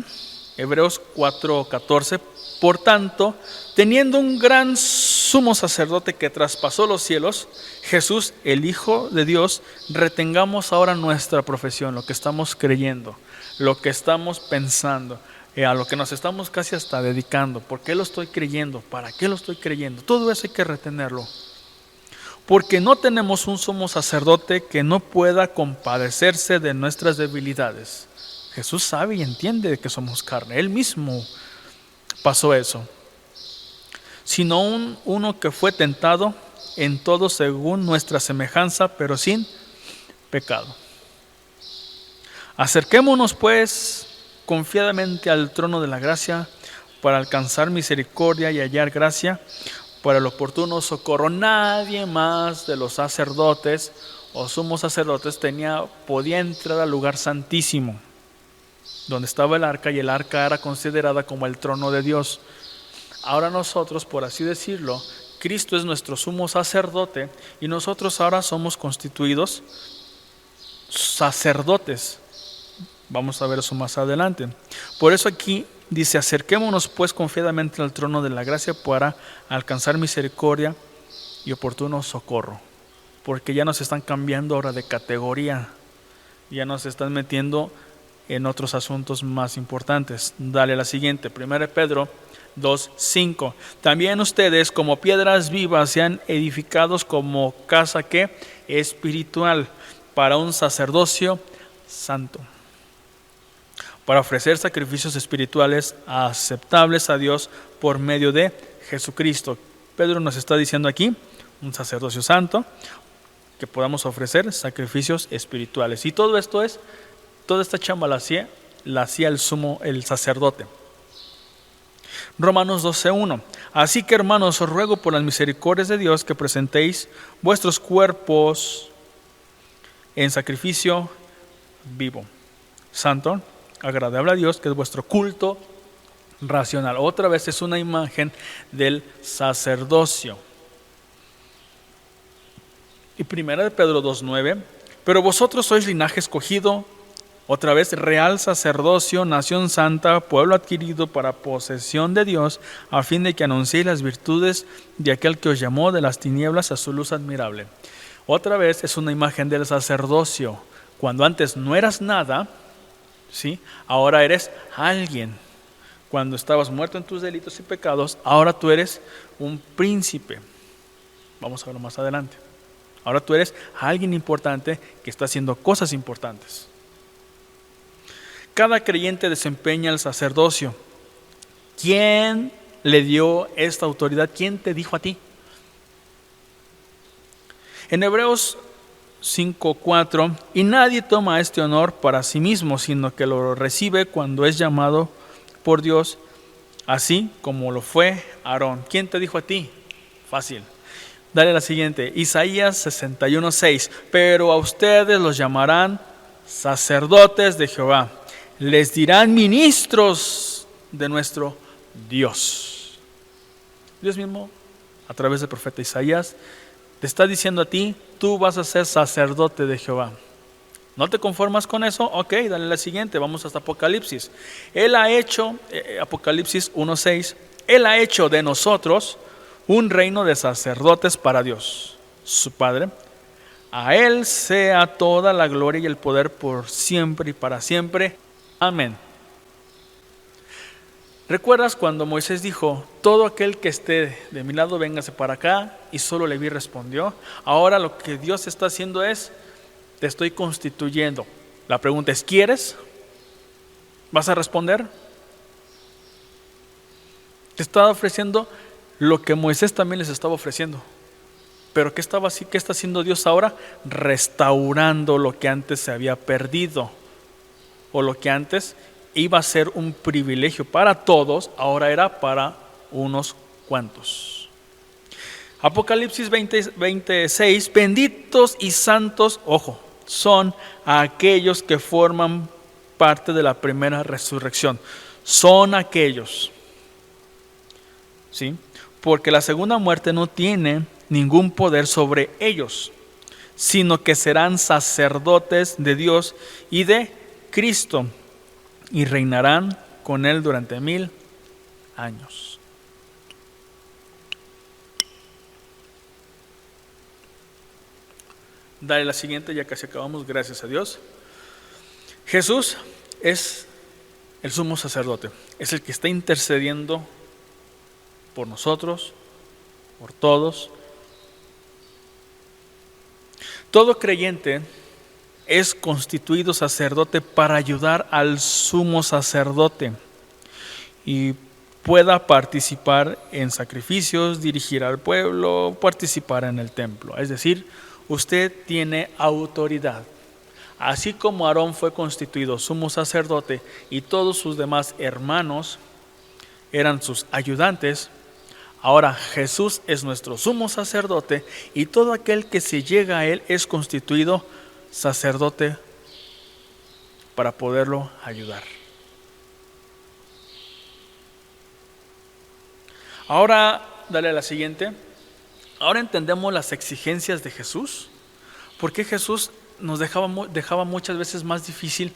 Hebreos 4:14. Por tanto, teniendo un gran sumo sacerdote que traspasó los cielos, Jesús, el Hijo de Dios, retengamos ahora nuestra profesión, lo que estamos creyendo, lo que estamos pensando, a lo que nos estamos casi hasta dedicando. ¿Por qué lo estoy creyendo? ¿Para qué lo estoy creyendo? Todo eso hay que retenerlo. Porque no tenemos un sumo sacerdote que no pueda compadecerse de nuestras debilidades. Jesús sabe y entiende que somos carne. Él mismo pasó eso. Sino uno que fue tentado en todo según nuestra semejanza, pero sin pecado. Acerquémonos pues confiadamente al trono de la gracia para alcanzar misericordia y hallar gracia para el oportuno socorro. Nadie más de los sacerdotes o sumos sacerdotes podía entrar al lugar santísimo, donde estaba el arca, y el arca era considerada como el trono de Dios. Ahora nosotros, por así decirlo, Cristo es nuestro sumo sacerdote y nosotros ahora somos constituidos sacerdotes. Vamos a ver eso más adelante. Por eso aquí dice: acerquémonos pues confiadamente al trono de la gracia para alcanzar misericordia y oportuno socorro. Porque ya nos están cambiando ahora de categoría, ya nos están metiendo en otros asuntos más importantes. Dale la siguiente, 1 Pedro 2:5. También ustedes, como piedras vivas, sean edificados como casa que espiritual para un sacerdocio santo, para ofrecer sacrificios espirituales aceptables a Dios por medio de Jesucristo. Pedro nos está diciendo aquí, un sacerdocio santo, que podamos ofrecer sacrificios espirituales. Y todo esto toda esta chamba la hacía el sacerdote. Romanos 12:1. Así que, hermanos, os ruego por las misericordias de Dios que presentéis vuestros cuerpos en sacrificio vivo, santo, agradable a Dios, que es vuestro culto racional. Otra vez es una imagen del sacerdocio. Y 1 Pedro 2:9. Pero vosotros sois linaje escogido, otra vez real sacerdocio, nación santa, pueblo adquirido para posesión de Dios, a fin de que anunciéis las virtudes de aquel que os llamó de las tinieblas a su luz admirable. Otra vez es una imagen del sacerdocio. Cuando antes no eras nada, ¿sí?, ahora eres alguien. Cuando estabas muerto en tus delitos y pecados, ahora tú eres un príncipe. Vamos a verlo más adelante. Ahora tú eres alguien importante que está haciendo cosas importantes. Cada creyente desempeña el sacerdocio. ¿Quién le dio esta autoridad? ¿Quién te dijo a ti? En Hebreos 5:4, y nadie toma este honor para sí mismo, sino que lo recibe cuando es llamado por Dios, así como lo fue Aarón. ¿Quién te dijo a ti? Fácil. Dale la siguiente, Isaías 61:6. Pero a ustedes los llamarán sacerdotes de Jehová, les dirán ministros de nuestro Dios. Dios mismo, a través del profeta Isaías, te está diciendo a ti: tú vas a ser sacerdote de Jehová. ¿No te conformas con eso? Ok, dale la siguiente, vamos hasta Apocalipsis. Él ha hecho, Apocalipsis 1:6, Él ha hecho de nosotros un reino de sacerdotes para Dios, su Padre. A Él sea toda la gloria y el poder por siempre y para siempre. Amén. ¿Recuerdas cuando Moisés dijo: todo aquel que esté de mi lado, véngase para acá? Y solo Leví respondió. Ahora lo que Dios está haciendo es: te estoy constituyendo. La pregunta es: ¿quieres? ¿Vas a responder? Te estaba ofreciendo lo que Moisés también les estaba ofreciendo. Pero ¿qué está haciendo Dios ahora? Restaurando lo que antes se había perdido, o lo que antes iba a ser un privilegio para todos, ahora era para unos cuantos. Apocalipsis 20:26, benditos y santos, ojo, son aquellos que forman parte de la primera resurrección. Son aquellos, ¿sí?, porque la segunda muerte no tiene ningún poder sobre ellos, sino que serán sacerdotes de Dios y de Cristo, y reinarán con Él durante 1000 años. Dale la siguiente, ya casi acabamos, gracias a Dios. Jesús es el sumo sacerdote, es el que está intercediendo por nosotros, por todos. Todo creyente es constituido sacerdote para ayudar al sumo sacerdote y pueda participar en sacrificios, dirigir al pueblo, participar en el templo. Es decir, usted tiene autoridad. Así como Aarón fue constituido sumo sacerdote y todos sus demás hermanos eran sus ayudantes, ahora Jesús es nuestro sumo sacerdote y todo aquel que se llega a él es constituido sacerdote para poderlo ayudar. Ahora, dale a la siguiente. Ahora entendemos las exigencias de Jesús. ¿Por qué Jesús nos dejaba muchas veces más difícil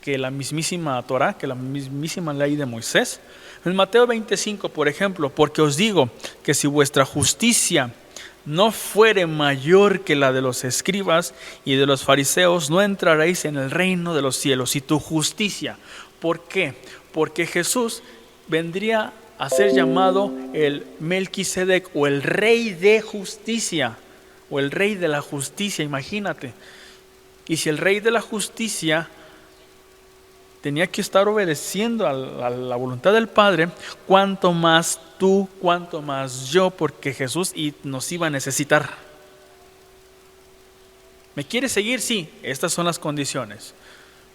que la mismísima Torá, que la mismísima ley de Moisés? En Mateo 25, por ejemplo, porque os digo que si vuestra justicia no fuere mayor que la de los escribas y de los fariseos, no entraréis en el reino de los cielos. Y tu justicia, ¿por qué? Porque Jesús vendría a ser llamado el Melquisedec, o el rey de justicia, o el rey de la justicia, imagínate. Y si el rey de la justicia tenía que estar obedeciendo a la voluntad del Padre, cuánto más tú, cuánto más yo, porque Jesús nos iba a necesitar. ¿Me quieres seguir? Sí, estas son las condiciones.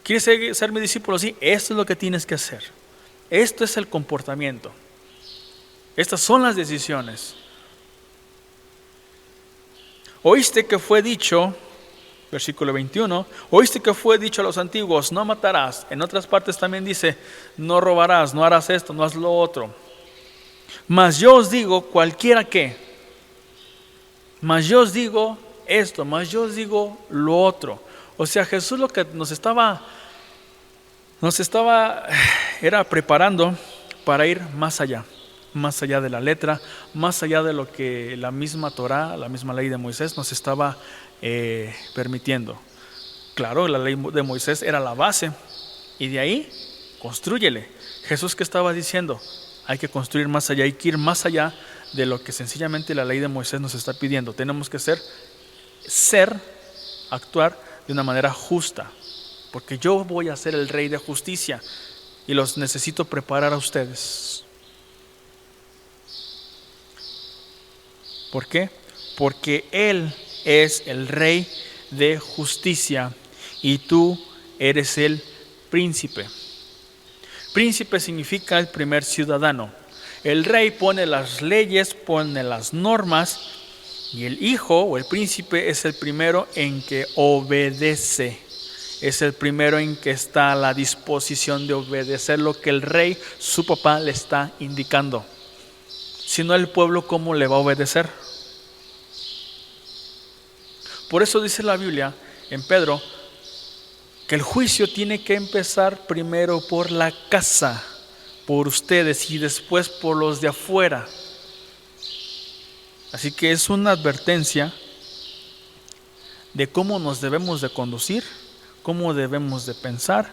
¿Quieres ser mi discípulo? Sí, esto es lo que tienes que hacer. Esto es el comportamiento. Estas son las decisiones. Oíste que fue dicho, versículo 21, oíste que fue dicho a los antiguos, no matarás. En otras partes también dice, no robarás, no harás esto, no haz lo otro. Mas yo os digo, cualquiera que. Mas yo os digo esto, mas yo os digo lo otro. O sea, Jesús lo que nos estaba era preparando para ir más allá de la letra, más allá de lo que la misma Torá, la misma ley de Moisés nos estaba permitiendo. Claro, la ley de Moisés era la base y de ahí constrúyele. Jesús, ¿qué estaba diciendo? Hay que construir más allá, hay que ir más allá de lo que sencillamente la ley de Moisés nos está pidiendo. Tenemos que actuar de una manera justa, porque yo voy a ser el rey de justicia y los necesito preparar a ustedes. ¿Por qué? Porque Él es el rey de justicia y tú eres el príncipe. Príncipe significa el primer ciudadano. El rey pone las leyes, pone las normas, y el hijo o el príncipe es el primero en que obedece. Es el primero en que está a la disposición de obedecer lo que el rey, su papá, le está indicando. Si no, el pueblo, ¿cómo le va a obedecer? Por eso dice la Biblia en Pedro que el juicio tiene que empezar primero por la casa, por ustedes, y después por los de afuera. Así que es una advertencia de cómo nos debemos de conducir, cómo debemos de pensar.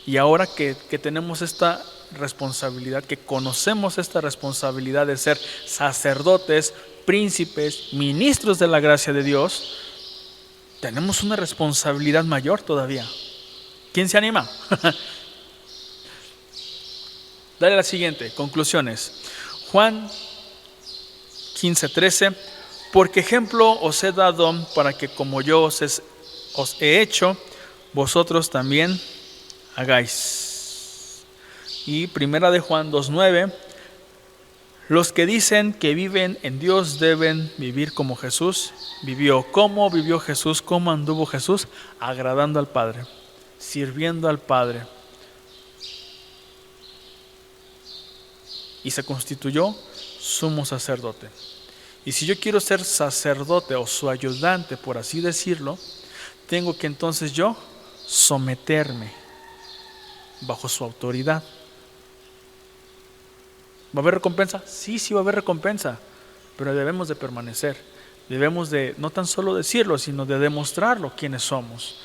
Y ahora que tenemos esta responsabilidad, que conocemos esta responsabilidad de ser sacerdotes, príncipes, ministros de la gracia de Dios, tenemos una responsabilidad mayor todavía. ¿Quién se anima? Dale la siguiente, conclusiones. Juan 15:13, porque ejemplo os he dado para que como yo os he hecho, vosotros también hagáis. Y primera de Juan 2:9, los que dicen que viven en Dios deben vivir como Jesús vivió. ¿Cómo vivió Jesús? ¿Cómo anduvo Jesús? Agradando al Padre, sirviendo al Padre. Y se constituyó sumo sacerdote. Y si yo quiero ser sacerdote o su ayudante, por así decirlo, tengo que entonces yo someterme bajo su autoridad. ¿Va a haber recompensa? Sí, va a haber recompensa, pero debemos de permanecer, Debemos de no tan solo decirlo, sino de demostrarlo quiénes somos.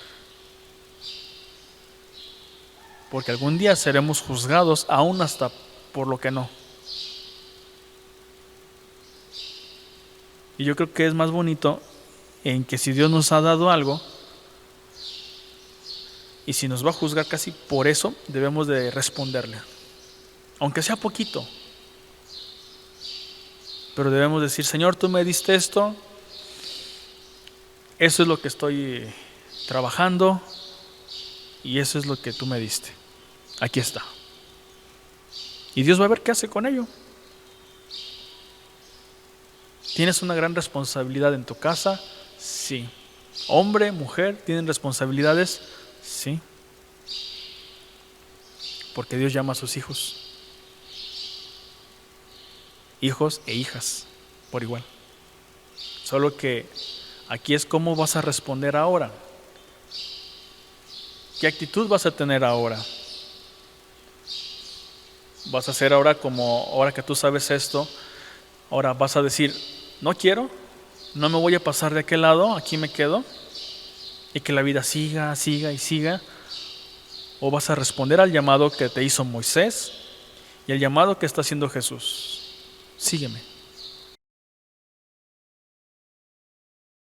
Porque algún día seremos juzgados aún hasta por lo que no. Y yo creo que es más bonito en que si Dios nos ha dado algo, y si nos va a juzgar casi por eso, debemos de responderle. Aunque sea poquito. Pero debemos decir, Señor, tú me diste esto, eso es lo que estoy trabajando y eso es lo que tú me diste. Aquí está. Y Dios va a ver qué hace con ello. ¿Tienes una gran responsabilidad en tu casa? Sí. Hombre, mujer, ¿tienen responsabilidades? Sí. Porque Dios llama a sus hijos. Hijos e hijas, por igual. Solo que aquí es cómo vas a responder ahora. ¿Qué actitud vas a tener ahora? ¿Vas a hacer ahora como, ahora que tú sabes esto, ahora vas a decir, no quiero, no me voy a pasar de aquel lado, aquí me quedo, y que la vida siga, siga y siga? ¿O vas a responder al llamado que te hizo Moisés y el llamado que está haciendo Jesús? Sígueme.